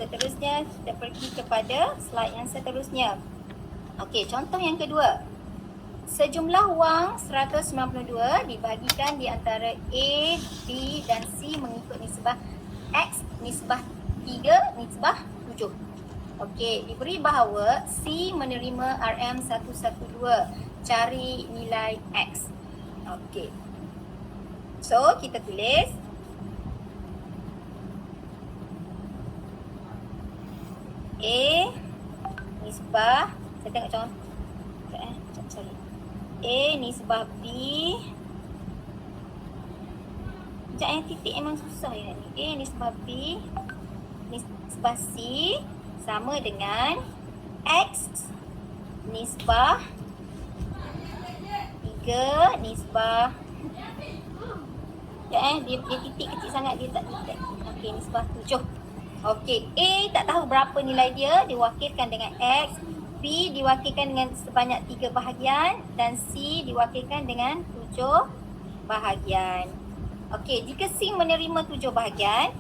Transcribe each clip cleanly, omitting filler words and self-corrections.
seterusnya kita pergi kepada slide yang seterusnya. Okey, contoh yang kedua. Sejumlah wang 192 dibahagikan di antara A, B dan C mengikut nisbah X, nisbah 3, nisbah 7. Okey, diberi bahawa C menerima RM112. Cari nilai X. Okey. So, kita tulis A nisbah, saya tengok contoh. Sorry. A nisbah B. Sekejap titik memang susah ya ni. A nisbah B nisbah C sama dengan X nisbah 3 nisbah dia titik kecil sangat, dia tak titik. Okey, nisbah 7. Okey, A tak tahu berapa nilai dia, diwakilkan dengan X. B diwakilkan dengan sebanyak 3 bahagian dan C diwakilkan dengan 7 bahagian. Okey, jika C menerima 7 bahagian,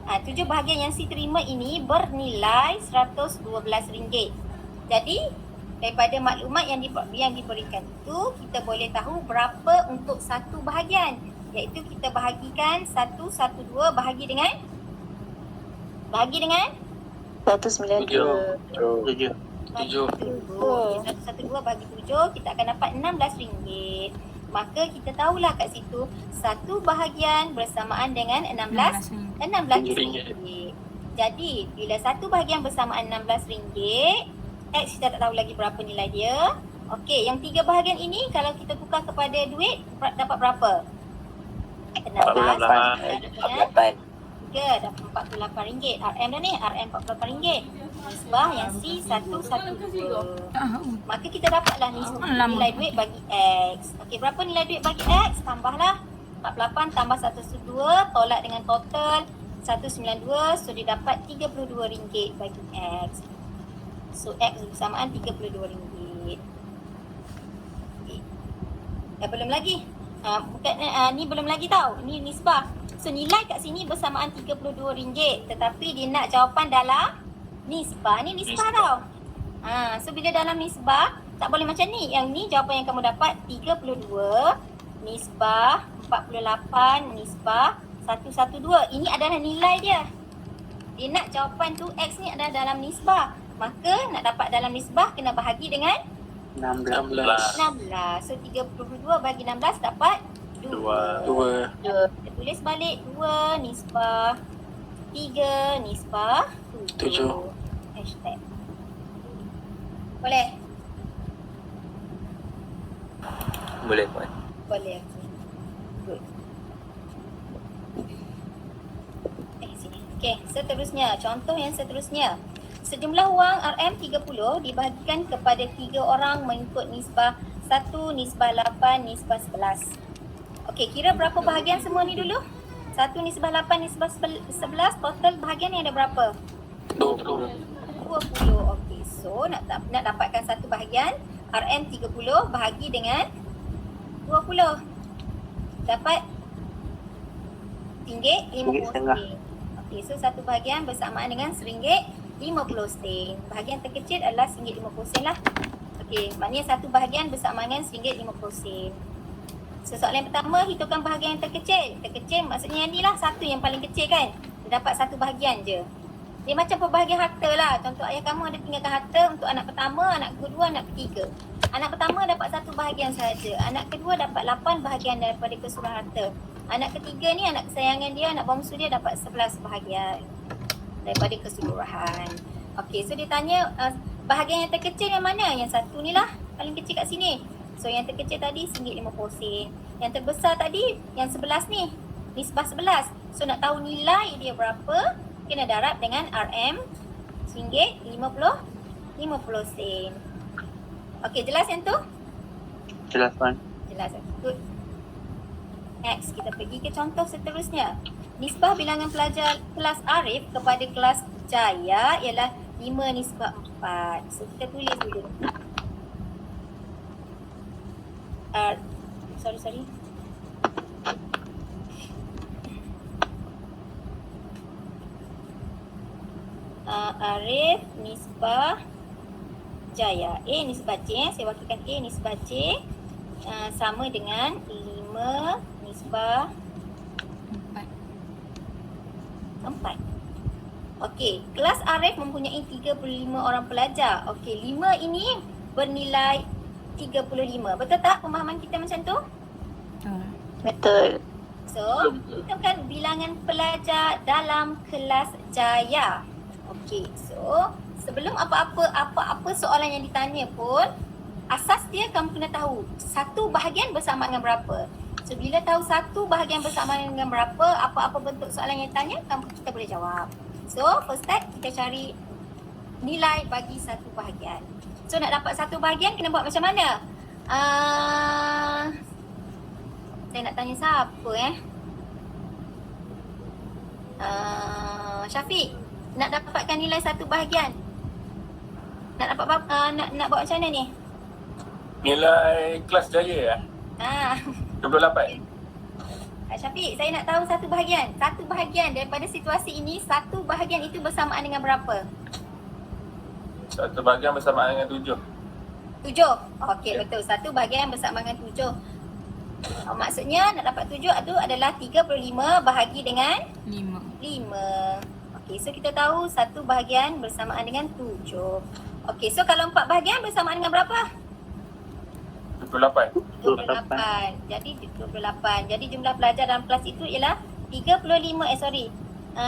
7 bahagian yang C terima ini bernilai RM112. Jadi, daripada maklumat yang diberikan itu, kita boleh tahu berapa untuk satu bahagian. Iaitu kita bahagikan 112 bahagi dengan 192. 112 bagi 7, kita akan dapat RM16. Maka kita tahulah kat situ satu bahagian bersamaan dengan RM16. Jadi bila satu bahagian bersamaan RM16, X kita tak tahu lagi berapa nilai dia. Okey, yang 3 bahagian ini kalau kita tukar kepada duit dapat berapa? 16. 3 dapat RM48. RM dah ni, RM48. Nisbah yang C 112. Maka kita dapatlah nilai duit bagi X. Okey, berapa nilai duit bagi X? Tambahlah 48 tambah 112, tolak dengan total 192. So dia dapat RM32 bagi X. So X bersamaan RM32. Okay. Belum lagi. Ni belum lagi tau. Ni nisbah. So nilai kat sini bersamaan RM32. Tetapi dia nak jawapan dalam nisbah. Ni nisbah tau. So bila dalam nisbah, tak boleh macam ni. Yang ni jawapan yang kamu dapat 32 nisbah 48 nisbah 112. Ini adalah nilai dia. Dia nak jawapan tu X ni adalah dalam nisbah. Maka nak dapat dalam nisbah kena bahagi dengan 16. So 32 bagi 16 dapat 2. Kita tulis balik 2 nisbah 3 nisbah 7. Hashtag. Boleh? Boleh Puan. Boleh. Good. Sini. Okey, seterusnya. Contoh yang seterusnya. Sejumlah wang RM30 dibahagikan kepada 3 orang mengikut nisbah 1, nisbah 8, nisbah 11. Okey, kira berapa bahagian semua ni dulu? 1 nisbah 8, nisbah 11, total bahagian ni ada berapa? 20. Okey, so nak dapatkan satu bahagian RM30 bahagi dengan 20. Dapat RM50. Okey, so satu bahagian bersamaan dengan RM1.50. Bahagian terkecil adalah RM1.50 lah. Okey, maknanya satu bahagian bersamaan dengan RM1.50. So soalan yang pertama, hitungkan bahagian yang terkecil. Terkecil maksudnya yang ni lah, satu yang paling kecil kan. Dia dapat satu bahagian je. Dia macam perbahagian harta lah. Contoh ayah kamu ada tinggalkan harta untuk anak pertama, anak kedua, anak ketiga. Anak pertama dapat satu bahagian sahaja. Anak kedua dapat 8 bahagian daripada keseluruhan harta. Anak ketiga ni anak kesayangan dia, anak bongsu dia dapat 11 bahagian daripada keseluruhan. Okey, so dia tanya bahagian yang terkecil yang mana? Yang satu ni lah, paling kecil kat sini. So yang terkecil tadi RM1.50. Yang terbesar tadi, yang 11 ni, nisbah 11. So nak tahu nilai dia berapa, kena darab dengan RM RM1.50. Okey, jelas yang tu? Jelas Puan. Jelas. Good. Next, kita pergi ke contoh seterusnya. Nisbah bilangan pelajar kelas Arif kepada kelas Jaya ialah 5 nisbah 4. So kita tulis dulu. Sorry. Arif nisbah Jaya. A nisbah C, saya wakilkan A nisbah C sama dengan 5 nisbah 4. Okey, kelas Arif mempunyai 35 orang pelajar. Okey, 5 ini bernilai 35. Betul tak pemahaman kita macam tu? Betul. So, itu kan bilangan pelajar dalam kelas Jaya. Okey, so sebelum apa-apa soalan yang ditanya pun, asas dia kamu kena tahu satu bahagian bersamaan dengan berapa. So, bila tahu satu bahagian bersamaan dengan berapa, apa-apa bentuk soalan yang ditanya, kita boleh jawab. So, first step kita cari nilai bagi satu bahagian. So, nak dapat satu bahagian kena buat macam mana? Saya nak tanya siapa Syafiq, nak dapatkan nilai satu bahagian. Nak dapat nak buat macam mana ni? Nilai kelas Jaya 28. Syafiq, saya nak tahu satu bahagian. Satu bahagian daripada situasi ini, satu bahagian itu bersamaan dengan berapa? Satu bahagian bersamaan dengan 7. 7. Okey, Ya. betul. Satu bahagian bersamaan dengan 7. Maksudnya nak dapat 7 itu adalah 35 bahagi dengan 5. Okey, so kita tahu satu bahagian bersamaan dengan 7. Okey, so kalau 4 bahagian bersamaan dengan berapa? 28. 28. Jadi 28. Jadi jumlah pelajar dalam kelas itu ialah 35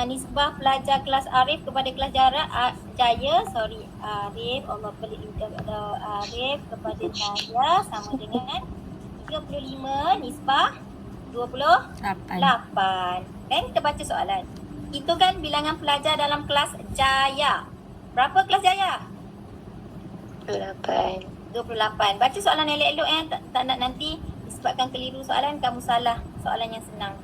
nisbah pelajar kelas Arif kepada kelas Jaya, Arif, Allah pelik juga Arif kepada Jaya sama dengan 35 nisbah 28. Dan kita baca soalan. Itu kan bilangan pelajar dalam kelas Jaya. Berapa kelas Jaya? 28. Baca soalan elok-elok tak nak nanti disebabkan keliru soalan kamu salah soalan yang senang.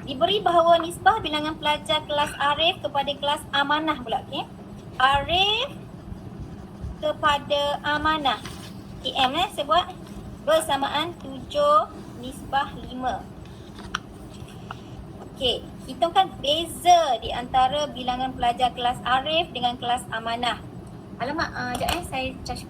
Diberi bahawa nisbah bilangan pelajar kelas Arif kepada kelas Amanah pula, okey. Arif kepada Amanah. KM saya buat bersamaan 7 nisbah 5. Okey, hitungkan beza di antara bilangan pelajar kelas Arif dengan kelas Amanah. Alamak, sekejap saya charge.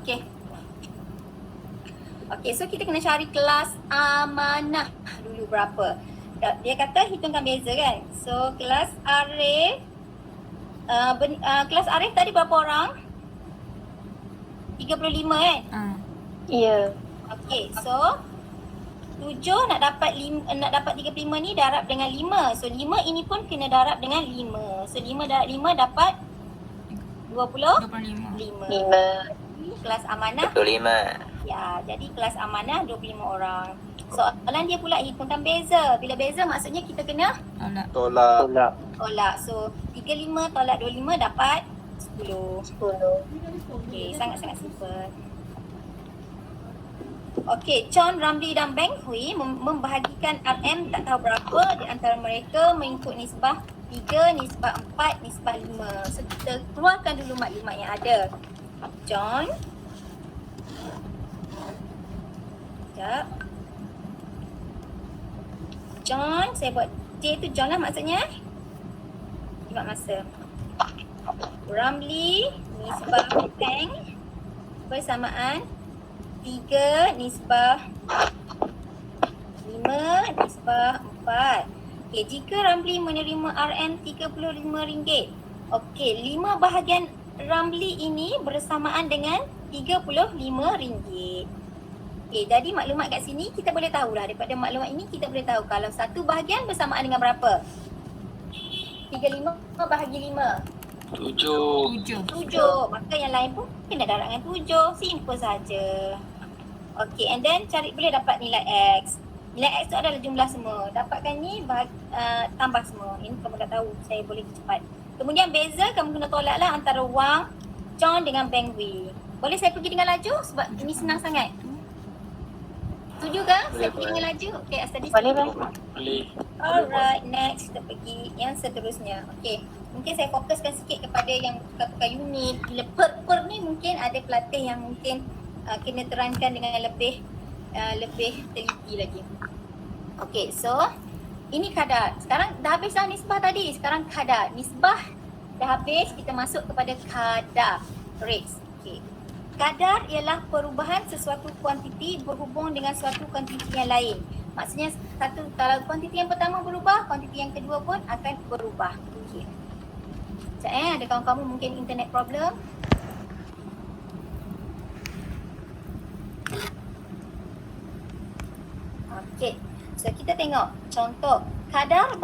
Okey. Okey, so kita kena cari kelas Amanah dulu berapa. Dia kata hitungkan beza kan. So kelas Arif kelas Arif tadi berapa orang? 35 kan? Ya. Okey, so 7 nak dapat 35 ni darab dengan 5. So 5 ini pun kena darab dengan 5. So 5 darab 5 dapat 25. 5. Kelas Amanah 25. ya, jadi kelas Amanah 25 orang. Soalan dia pula hitungkan beza. Bila beza maksudnya kita kena Tolak. So 35 tolak 25 dapat 10. 10. Okey, sangat-sangat simple. Okey, John, Ramli dan Beng Hui membahagikan RM tak tahu berapa di antara mereka mengikut nisbah 3, nisbah 4, nisbah 5. So kita keluarkan dulu maklumat yang ada. John. Sekejap. John, saya buat J tu John lah maksudnya. Jimat masa. Ramli, nisbah Beng bersamaan 3 nisbah 5 nisbah 4. Okey, jika Ramli menerima RM RM35. Okey, 5 bahagian Ramli ini bersamaan dengan RM35. Okey, jadi maklumat kat sini kita boleh tahulah. Daripada maklumat ini kita boleh tahu kalau satu bahagian bersamaan dengan berapa? 35 bahagi 5. 7. Maka yang lain pun kena darab dengan 7. Simple saja. Okey, and then boleh dapat nilai X. Nilai X tu adalah jumlah semua. Dapatkan ni tambah semua. Ini kamu dah tahu. Saya boleh cepat. Kemudian beza kamu kena tolak lah antara Wang, John dengan Beng Hui. Boleh saya pergi dengan laju sebab ini senang sangat. Setuju ke? Saya pergi dengan laju. Okey, study. Boleh, Bang. Boleh. Alright, next kita pergi yang seterusnya. Okey. mungkin saya fokuskan sikit kepada yang tukar-tukar unit. Bila per ni mungkin ada pelatih yang mungkin kena terangkan dengan lebih teliti lagi. Okay, so ini kadar. Sekarang dah habis dah nisbah tadi. Sekarang kadar. Nisbah dah habis, kita masuk kepada kadar. Rates. Okay. Kadar ialah perubahan sesuatu kuantiti berhubung dengan suatu kuantiti yang lain. Maksudnya kalau kuantiti yang pertama berubah, kuantiti yang kedua pun akan berubah. Okay. Sekejap ada kawan-kawan mungkin internet problem. Okay. So kita tengok contoh. Kadar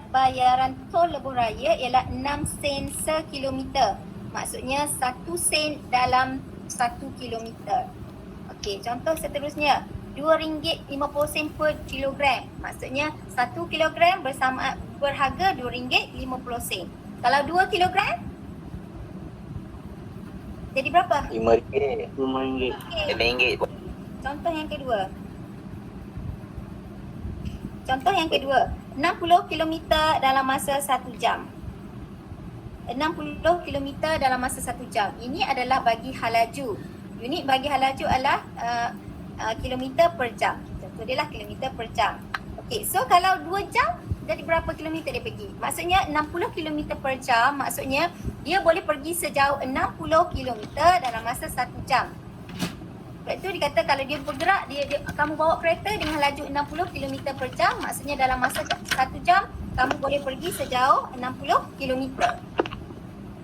bayaran tol lebuh raya ialah 6 sen sekilometer. Maksudnya 1 sen dalam 1 kilometer. Okey, contoh seterusnya. RM2.50 per kilogram. Maksudnya 1 kilogram berharga RM2.50. Kalau 2 kilogram jadi berapa? RM5. Okey. RM5 puan. Contoh yang kedua. 60 km dalam masa 1 jam. 60 km dalam masa 1 jam. Ini adalah bagi halaju. Unit bagi halaju adalah kilometer per jam. Contoh dia lah kilometer per jam. Okey, so kalau 2 jam, jadi berapa kilometer dia pergi? Maksudnya 60 km per jam, maksudnya dia boleh pergi sejauh 60 km dalam masa 1 jam. Sebab itu dikata kalau dia bergerak, kamu bawa kereta dengan laju 60 km per jam, maksudnya dalam masa 1 jam, kamu boleh pergi sejauh 60 km.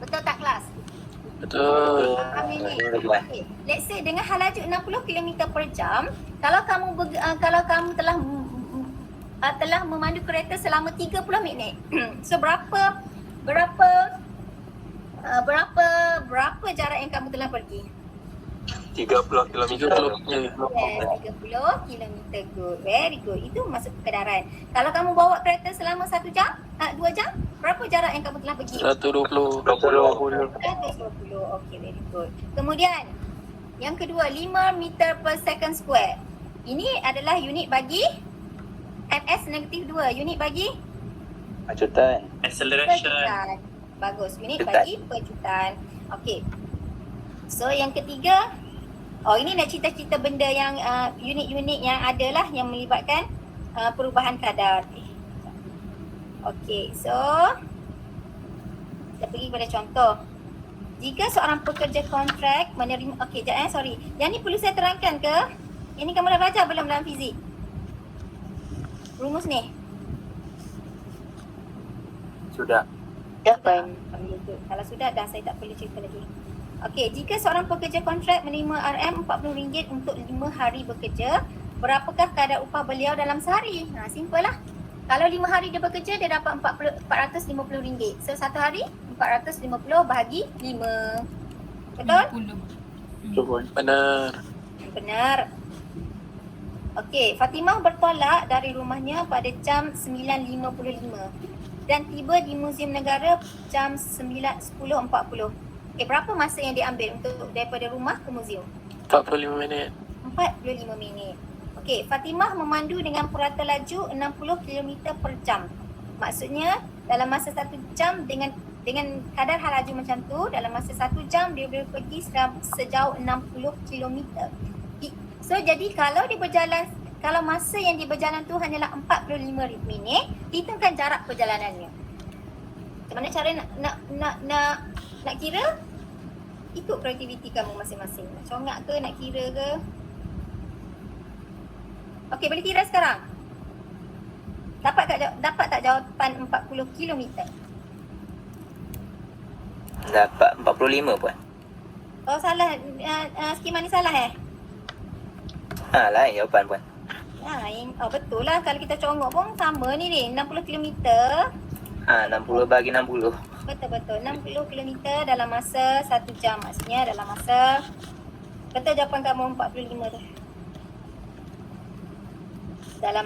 Betul tak kelas? Betul. Faham ini? Betul, puan. Okay. Let's say dengan halaju 60 km per jam, kalau kamu telah memandu kereta selama 30 minit. So berapa jarak yang kamu telah pergi? 30 km. Yes, 30 km. Good. Very good. Itu masuk kedaran. Kalau kamu bawa kereta selama 1 jam, 2 jam, berapa jarak yang kamu telah pergi? 120. 20. 120. Okay, very good. Kemudian, yang kedua, 5 meter per second square. Ini adalah unit bagi -2. Unit bagi Macutan. perjutan. Bagus. Unit bagi perjutan. Okay. So, yang ketiga, ini nak cerita-cerita benda yang unit-unit yang ada lah yang melibatkan perubahan kadar. Okay, so kita pergi pada contoh. Jika seorang pekerja kontrak menerima, sorry. Yang ni perlu saya terangkan ke? Yang ni kamu dah belajar belum dalam fizik? Rumus ni? Sudah. Dah puan. Kalau sudah dah, saya tak perlu cerita lagi. Okey, jika seorang pekerja kontrak menerima RM40 untuk 5 hari bekerja, berapakah kadar upah beliau dalam sehari? Simple lah. Kalau 5 hari dia bekerja, dia dapat RM450. So, 1 hari 450 bahagi 5. Betul? Betul puan. Benar. Benar. Okey, Fatimah bertolak dari rumahnya pada jam 9.55 dan tiba di Muzium Negara jam 10.40. Berapa masa yang diambil untuk daripada rumah ke muzium? 45 minit. 45 minit. Okey, Fatimah memandu dengan purata laju 60 km per jam. Maksudnya dalam masa 1 jam dengan kadar halaju macam tu, dalam masa 1 jam dia boleh pergi sejauh 60 km. So jadi kalau masa yang dia berjalan tu hanyalah 45 minit, hitungkan jarak perjalanannya. Macam mana cara nak kira? Ikut kreativiti kamu masing-masing. Nak congak ke, nak kira ke? Okey, boleh kira sekarang? Dapat tak jawapan 40 km? Dapat 45 puan. Oh, salah. Skema ni salah Lain jawapan puan. Betul lah. Kalau kita congok pun sama ni 60 km. 60 bagi 60. Betul. 60 km dalam masa 1 jam. Maksudnya dalam masa... Betul jawapan kamu 45 tu. Dalam